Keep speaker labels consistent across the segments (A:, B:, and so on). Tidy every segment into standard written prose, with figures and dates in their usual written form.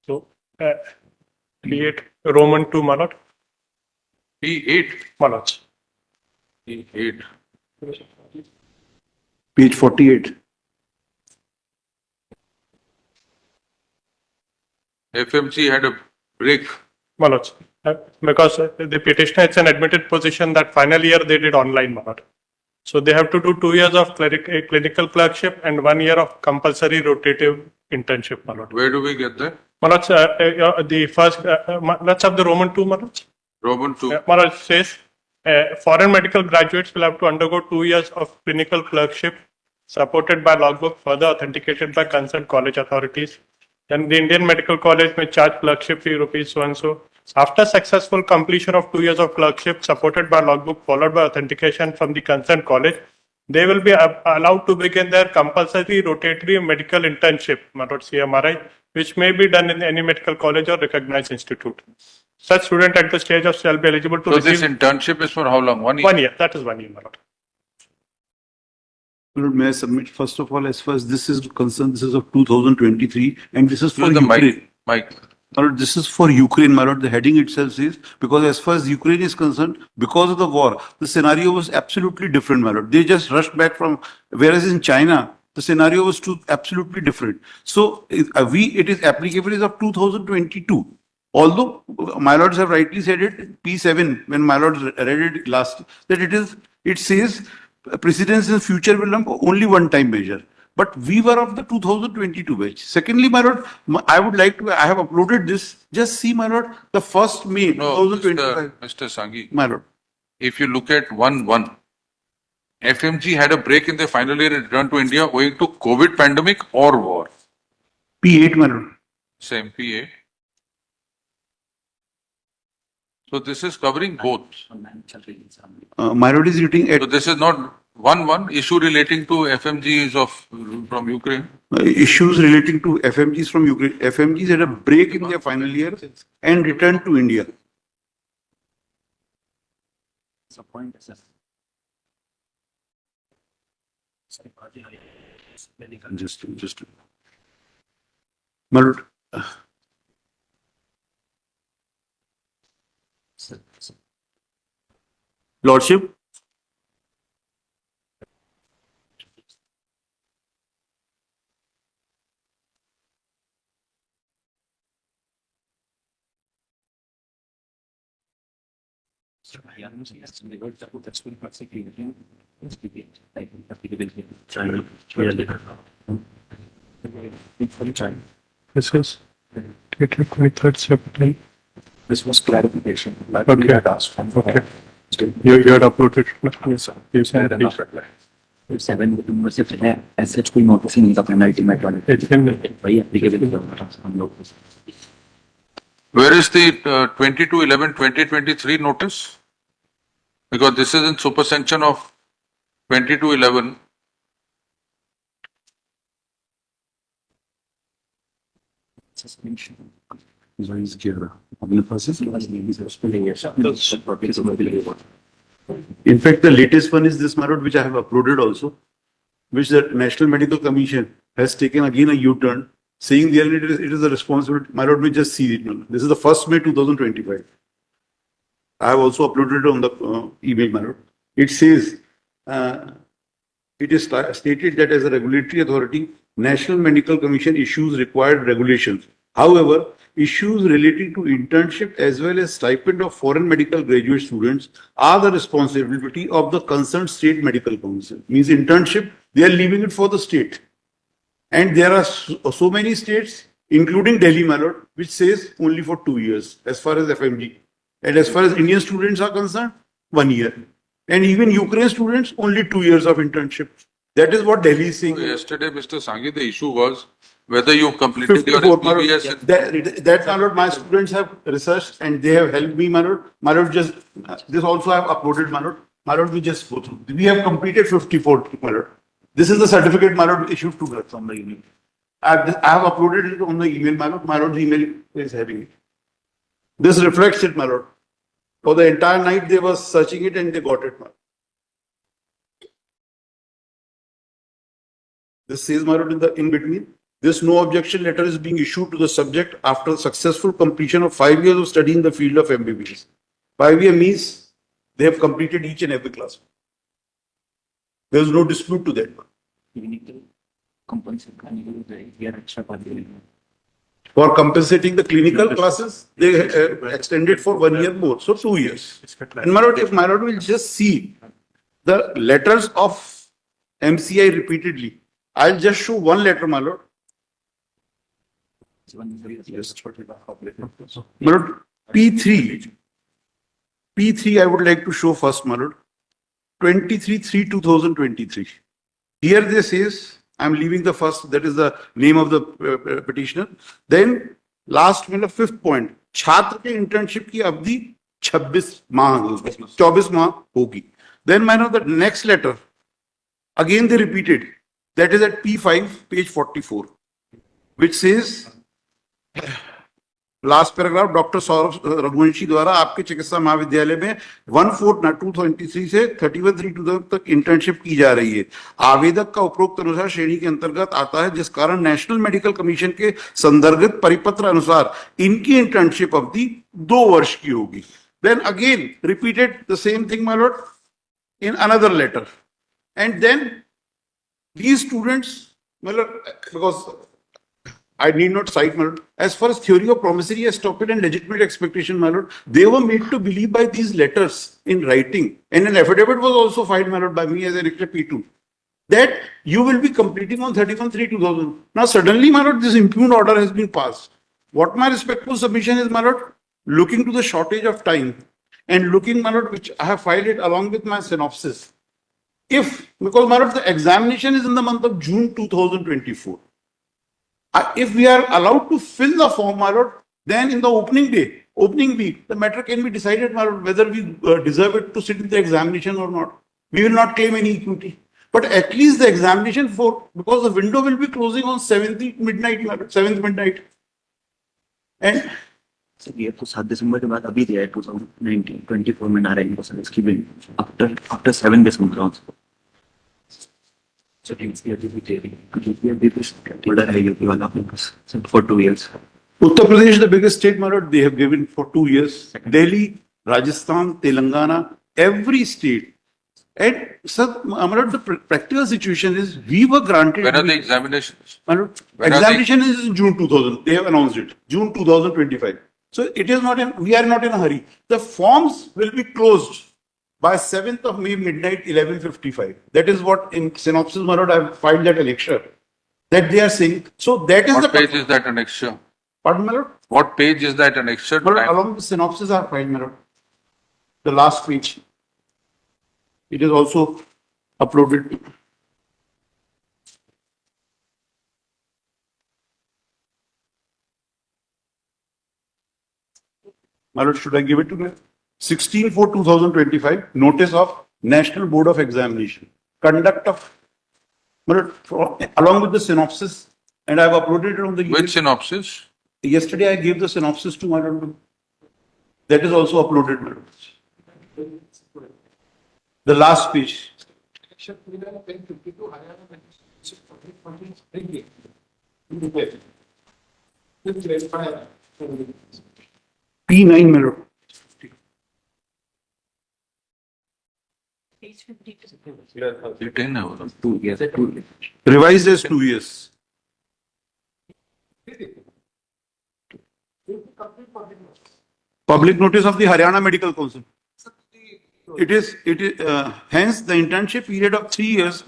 A: So, P8 Roman 2, my lord.
B: P8.
A: My lords.
B: P8.
C: Page 48.
B: FMC had a break.
A: My lords. Because the petitioner, it's an admitted position that final year they did online, my lord. So they have to do 2 years of clinical clerkship and 1 year of compulsory rotative internship, my lord.
B: Where do we get that?
A: My lords, the first, let's have the Roman 2, my lords.
B: Roman 2.
A: My lords says, foreign medical graduates will have to undergo 2 years of clinical clerkship supported by logbook, further authenticated by concerned college authorities. Then the Indian Medical College may charge clerkship fee rupees so and so. After successful completion of 2 years of clerkship supported by logbook followed by authentication from the concerned college, they will be allowed to begin their compulsory rotatory medical internship, CMRI, which may be done in any medical college or recognized institute. Such student at the stage of shall be eligible to
B: So
A: receive.
B: this internship is for how long? 1 year?
A: 1 year. That is 1 year, my lord.
C: Lord, may I submit, first of all, as far as this is concerned, this is of 2023, and this is for
B: Use the
C: Ukraine.
B: mic.
C: My lord, this is for Ukraine, my lord. The heading itself says, because as far as Ukraine is concerned, because of the war, the scenario was absolutely different, my lord. They just rushed back from, whereas in China, the scenario was absolutely different. So it is applicable as of 2022. Although my lords have rightly said it, P7, when my lords read it last, that it says precedence in future will not only one-time measure. But we were of the 2022 batch. Secondly, my lord, I would like to, I have uploaded this. Just see, my lord, the 1st May
B: No,
C: 2025.
B: Mr. Sanghi,
C: My lord.
B: if you look at 1-1, FMG had a break in the final year and returned to India owing to COVID pandemic or war.
C: P8, my lord.
B: Same PA. So this is covering both.
C: My lord is written at
B: So this is not 1-1 issue relating to FMGs from Ukraine.
C: issues relating to FMGs from Ukraine. FMGs had a break in their final year and returned to India. Just. My lord. Lordship.
A: This is dated 23rd September.
D: This was clarification. Like
A: Okay.
D: we had asked from
A: Okay. You had uploaded. Yes, sir. Yes,
D: Fair
A: sir.
D: enough reply. 7 सिर्फ है SH कोई notice ही नहीं था penalty में
A: It's in
D: वही applicable हम लोग
B: Where is the 22/11/2023 notice? Because this is in supersession of 22/11.
D: Suspension
C: अपने पास है?
D: है
C: In fact, the latest one is this, my lord, which I have uploaded also, which the National Medical Commission has taken again a U-turn, saying there it is a responsibility. My lord, we just see it. This is the 1st May 2025. I have also uploaded it on the email, my lord. It says, it is stated that as a regulatory authority, National Medical Commission issues required regulations. However, issues relating to internship as well as stipend of foreign medical graduate students are the responsibility of the concerned state medical council. Means internship, they are leaving it for the state. And there are so many states, including Delhi, my lord, which says only for 2 years as far as FMG. And as far as Indian students are concerned, 1 year. And even Ukraine students, only 2 years of internship. That is what Delhi is saying.
B: So yesterday, Mr. Sanghi, the issue was whether you completed
C: 54,
B: your
C: my lord.
B: MBBS.
C: That, my lord, my students have researched and they have helped me, my lord. My lord, just, this also I have uploaded, my lord. My lord, we just go through. We have completed 54, my lord. This is the certificate, my lord, issued to us on the email. I have uploaded it on the email, my lord. My lord's email is having it. This reflects it, my lord. For the entire night, they were searching it and they got it, my lord. This says, my lord, in between. This no objection letter is being issued to the subject after successful completion of 5 years of study in the field of MBBS. 5 years means they have completed each and every class. There is no dispute to that.
D: Clinical compensation the year extra qualification.
C: For compensating the clinical classes, they extended for 1 year more, so 2 years. And my lord, if my lord will just see the letters of MCI repeatedly, I'll just show one letter, my lord. My lord, P3. P3 I would like to show first, my lord. 23/3/2023. Here they says, I'm leaving the first, that is the name of the petitioner. Then last मतलब fifth point, छात्र के internship की अवधि 26 माह 24 माह होगी. Then I know the next letter, again they repeated, that is at P5 page 44, which says last paragraph doctor Saurabh Raghuvanshi द्वारा आपके चिकित्सा महाविद्यालय में 1/4/2023 से 31/3/2000 तक इंटर्नशिप की जा रही है. आवेदक का उपरोक्त अनुसार श्रेणी के अंतर्गत आता है, जिस कारण नेशनल मेडिकल कमीशन के संदर्भित परिपत्र अनुसार इनकी इंटर्नशिप अवधि 2 वर्ष की होगी. Then again repeated the same thing my lord in another letter, and then these students, because I need not cite, my lord, as far as theory of promissory estoppel and legitimate expectation, my lord, they were made to believe by these letters in writing, and an affidavit was also filed, my lord, by me as an extra P2, that you will be completing on 31/3/2000. Now suddenly, my lord, this impugned order has been passed. What my respectful submission is, my lord, looking to the shortage of time and looking, my lord, which I have filed it along with my synopsis. Because my lord, the examination is in the month of June 2024. If we are allowed to fill the form, my lord, then in the opening week, the matter can be decided, my lord, whether we deserve it to sit in the examination or not. We will not claim any equity. But at least the examination because the window will be closing on 7th midnight, my lord, 7th midnight. And
D: So we have to 7 December के बाद अभी दिया है 2019-24 में नारायण इसकी bill after 7 December also. So things we are order है UP वाला अपने पास for 2 years.
C: Uttar Pradesh, the biggest state, my lord, they have given for 2 years. Delhi, Rajasthan, Telangana, every state. And sir, my lord, the practical situation is we were granted.
B: When are the examinations?
C: My lord,
B: When are
C: examination is in June 2000. They have announced it. June 2025. So it is not we are not in a hurry. The forms will be closed by 7th of May midnight 11:55. That is what in synopsis, my lord, I have filed that annexure. That they are saying. So that is
B: What
C: the
B: page is that annexure?
C: Pardon, my lord?
B: What page is that annexure?
C: But along with synopsis are filed, my lord. The last page. It is also uploaded. My lord, should I give it to me? 16/4/2025, notice of National Board of Examination. Conduct of, my lord, along with the synopsis, and I have uploaded it on the.
B: Which synopsis?
C: Yesterday I gave the synopsis to my lord. That is also uploaded, my lord. The last page. P9, my lord.
B: You 10 hours.
D: 2 years.
C: Revised as 2 years. Public notice of the Haryana Medical Council. It is hence the internship period of 3 years.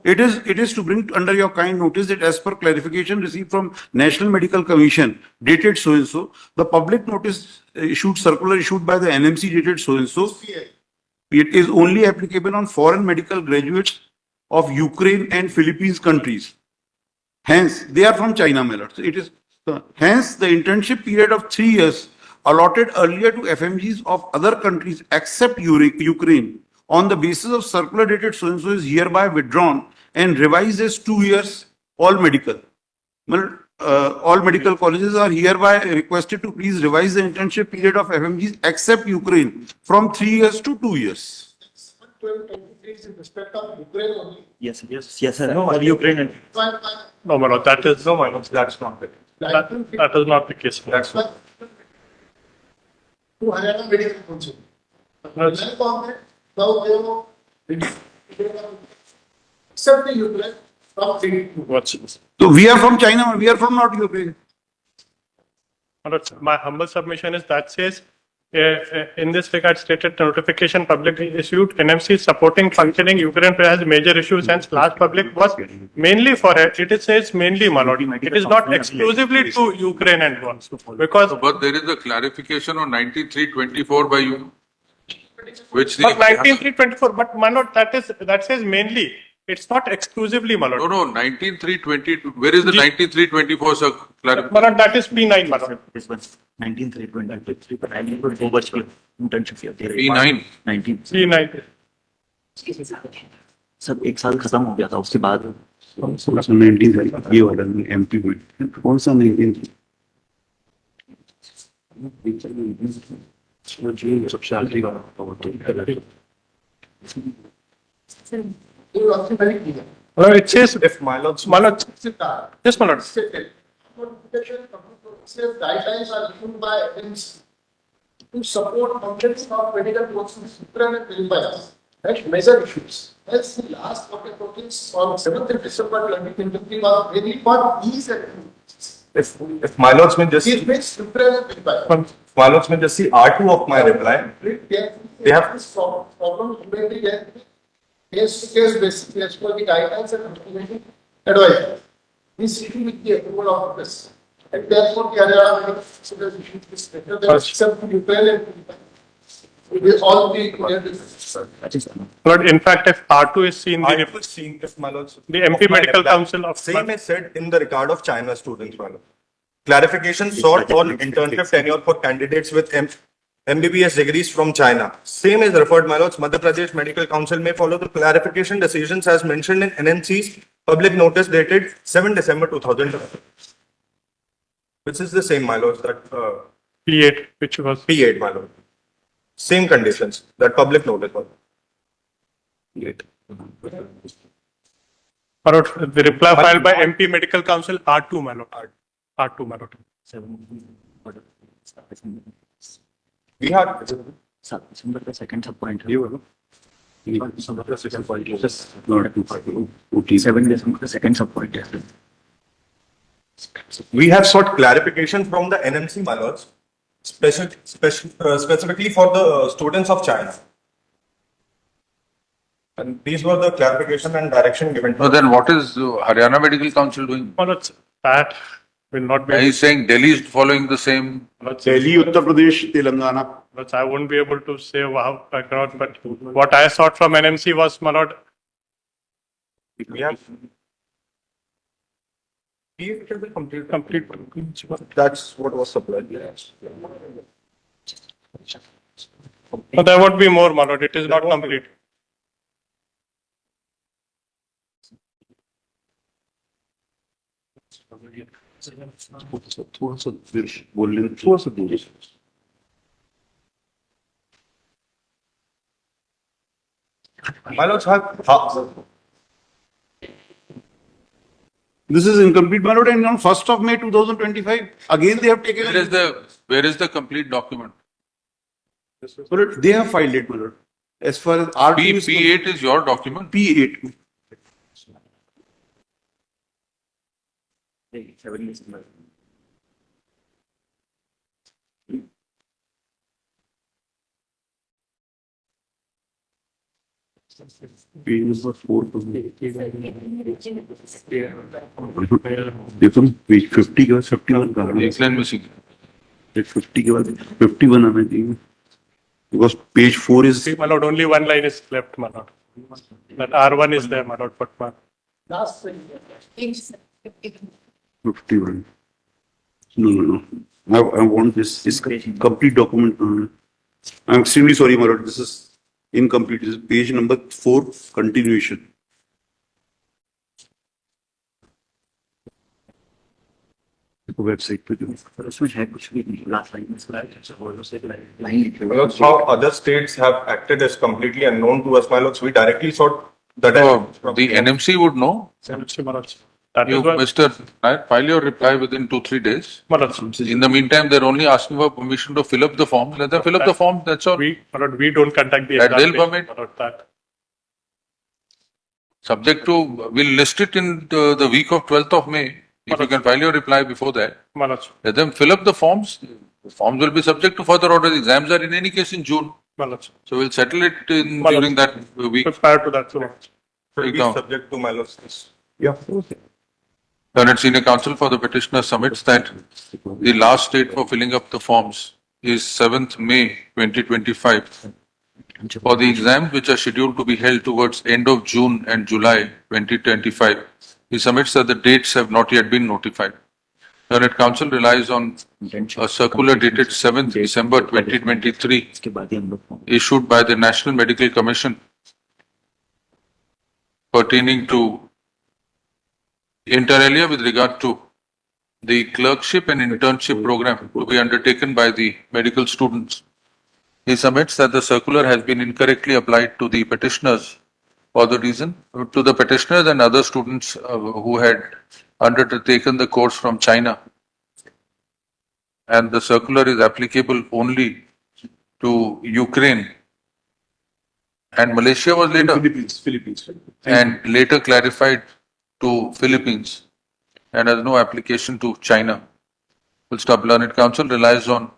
C: It is to bring under your kind notice that as per clarification received from National Medical Commission dated so and so, the public notice circular issued by the NMC dated so and so, it is only applicable on foreign medical graduates of Ukraine and Philippines countries. Hence, they are from China, my lord. So it is hence the internship period of 3 years allotted earlier to FMGs of other countries except Ukraine on the basis of circular dated so and so is hereby withdrawn and revised as 2 years all medical. All medical colleges are hereby requested to please revise the internship period of FMGs except Ukraine from 3 years to 2 years.
E: 12/23 is in respect of Ukraine only.
D: Yes, sir. No, Ukraine and
A: No, my lord, that is
E: No, my lords, that's not it.
A: that is not the case.
E: That's not.
F: To Haryana Medical Council.
A: That's-
F: Then government, now they have accept the Ukraine from the
A: What's this?
C: So we are from China, we are from not Ukraine.
A: My lord, my humble submission is that says, in this regard stated notification publicly issued, NMC supporting functioning Ukraine has major issues and last public was mainly for it. It says mainly, my lord. It is not exclusively to Ukraine and war. Because
B: But there is a clarification on 9324 by you, which the.
A: but 19324, but my lord, that says mainly. It's not exclusively, my lord.
B: No, 19322, where is the 9324, sir?
A: My lord, that is P9, my lord.
D: This one, 19,323, but I need to go much for internship here.
B: P9.
D: 19.
A: P9.
D: सब एक साल खत्म हो गया था उसके बाद
C: 19 ये वाला MP में कौन सा 19
D: सबसे आखिरी वाला
F: you are very clear.
A: My lord, it says,
E: If my lords.
A: my lord, yes, my lord.
F: Stated. Notification says guidelines are given by NMC to support functions of medical courses, Ukraine and Philippines. Right, major issues. That's the last notice on 7th of December 2023 was very for these activities.
E: If my lords may just,
F: It makes Ukraine and Philippines.
E: my lords may just see R2 of my reply.
F: They have this problem immediately there. Case to case basis, as per the guidelines and implementing advice. This issue with the approval of this. And therefore, the Haryana Medical Council has issued this letter that except for Ukraine and Philippines. It will all be clear.
A: Lord, in fact, if R2 is seen,
E: I
A: the,
E: was seeing if my lords.
A: the MP
E: of my
A: Medical
E: reply.
A: Council of
E: Same is said in the regard of China students, my lord. Clarification sought on internship tenure for candidates with MBBS degrees from China. Same is referred, my lords. Madhya Pradesh Medical Council may follow the clarification decisions as mentioned in NMC's public notice dated 7 December 2000. Which is the same, my lords, that
A: P8, which was.
E: P8, my lord. Same conditions, that public notice was.
A: My lord, the reply filed by MP Medical Council R2, my lord. R2, my lord.
E: We had
D: December का second sub point
C: ये वाला
D: December का second point है
C: not
D: 7 December का second sub point है
E: We have sought clarification from the NMC, my lords, specifically for the students of China. And these were the clarification and direction given.
B: No, then what is Haryana Medical Council doing?
A: My lord, that will not be.
B: He's saying Delhi is following the same.
C: Delhi, Uttar Pradesh, Telangana.
A: But I won't be able to say wow, background, but what I sought from NMC was, my lord,
E: We have. It is a complete.
A: complete.
E: That's what was supplied.
A: But there would be more, my lord. It is not complete.
C: थोड़ा सा बोलने थोड़ा सा दूर
E: My lords have.
C: This is incomplete, my lord, and on 1st of May 2025, again they have taken.
B: Where is the complete document?
C: My lord, they have filed it, my lord. As far as R2 is
B: P8 is your document.
C: P8.
D: 7 December
C: Page number 4. देखो page 50 के बाद 51 कहाँ है?
B: X line missing.
C: Page 50 के बाद 51 आना चाहिए. Because page 4 is
A: See, my lord, only one line is left, my lord. That R1 is there, my lord, but my.
F: Last thing.
C: 51. No. I want this complete document. I'm extremely sorry, my lord. This is incomplete. This is page number 4, continuation. Website पे जो
D: पर उसमें है कुछ भी नहीं last line में line लिखी
E: My lords, how other states have acted is completely unknown to us, my lords. We directly sought that.
B: The NMC would know.
A: NMC, my lord. That
B: You,
A: is why,
B: Mr. Nair, file your reply within 2-3 days.
A: my lord,
B: In the meantime, they're only asking for permission to fill up the form. Let them fill up the form, that's all.
A: we, my lord, we don't contact the
B: That they'll
A: examination,
B: permit.
A: my lord, that.
B: Subject to, we'll list it in the week of 12th of May. If you can file your reply before that,
A: My lord,
B: let them fill up the forms. The forms will be subject to further orders. Exams are in any case in June.
A: my lord,
B: So we'll settle it
A: My lord.
B: during that week.
A: prior to that, so, my lord.
E: Will
B: Take
E: be
B: down.
E: subject to my lord's.
C: Yeah.
B: Learned Senior Counsel for the petitioner submits that the last date for filling up the forms is 7th May 2025. For the exams which are scheduled to be held towards end of June and July 2025, he submits that the dates have not yet been notified. Learned Counsel relies on a circular dated 7th December 2023
D: इसके बाद ही हम लोग form
B: issued by the National Medical Commission pertaining to inter alia with regard to the clerkship and internship program to be undertaken by the medical students. He submits that the circular has been incorrectly applied to the petitioners for the reason, to the petitioners and other students who had undertaken the course from China. And the circular is applicable only to Ukraine. And Malaysia was later.
C: Philippines.
B: And later clarified to Philippines and has no application to China. Full stop. Learned Counsel relies on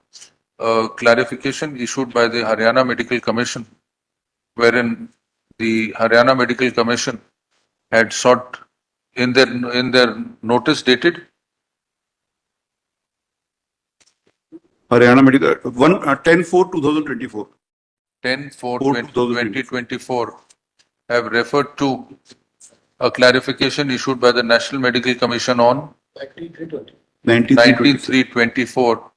B: a clarification issued by the Haryana Medical Commission, wherein the Haryana Medical Commission had sought in their notice dated
C: Haryana Medical, 10/4/2024.
B: 10/4/2024 have referred to a clarification issued by the National Medical Commission on 19/3/24,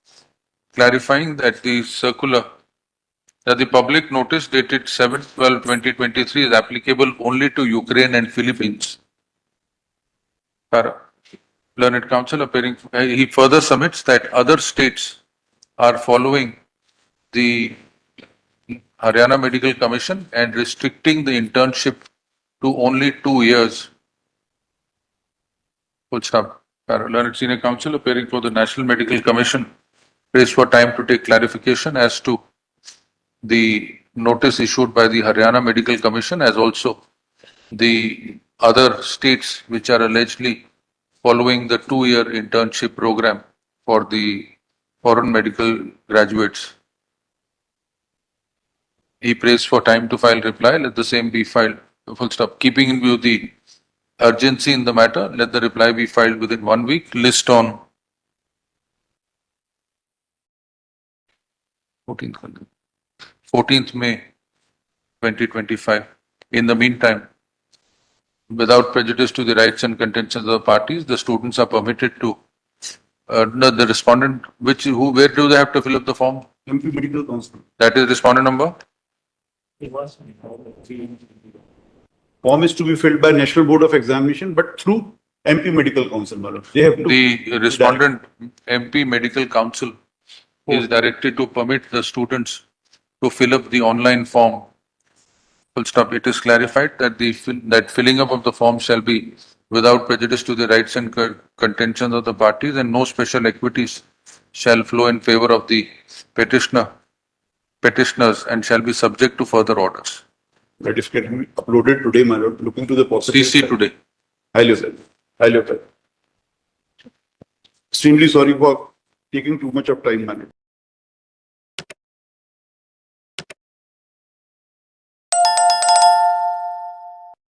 B: clarifying that the circular, that the public notice dated 7/12/2023 is applicable only to Ukraine and Philippines. Learned Counsel appearing, he further submits that other states are following the Haryana Medical Commission and restricting the internship to only 2 years. Full stop. Learned Senior Counsel appearing for the National Medical Commission prays for time to take clarification as to the notice issued by the Haryana Medical Commission, as also the other states which are allegedly following the 2-year internship program for the foreign medical graduates. He prays for time to file reply. Let the same be filed. Full stop. Keeping in view the urgency in the matter, let the reply be filed within 1 week. List on 14th May 2025. In the meantime, without prejudice to the rights and contentions of the parties, the students are permitted to, the respondent, where do they have to fill up the form?
C: MP Medical Council.
B: That is respondent number?
C: Form is to be filled by National Board of Examination, but through MP Medical Council, madam. They have to.
B: The respondent MP Medical Council is directed to permit the students to fill up the online form. Full stop. It is clarified that that filling up of the form shall be without prejudice to the rights and contentions of the parties, and no special equities shall flow in favor of the petitioners and shall be subject to further orders.
C: That is getting uploaded today, my lord. Looking to the possibility.
B: CC today.
C: Highly sir. Highly sir. Extremely sorry for taking too much of time, my lord.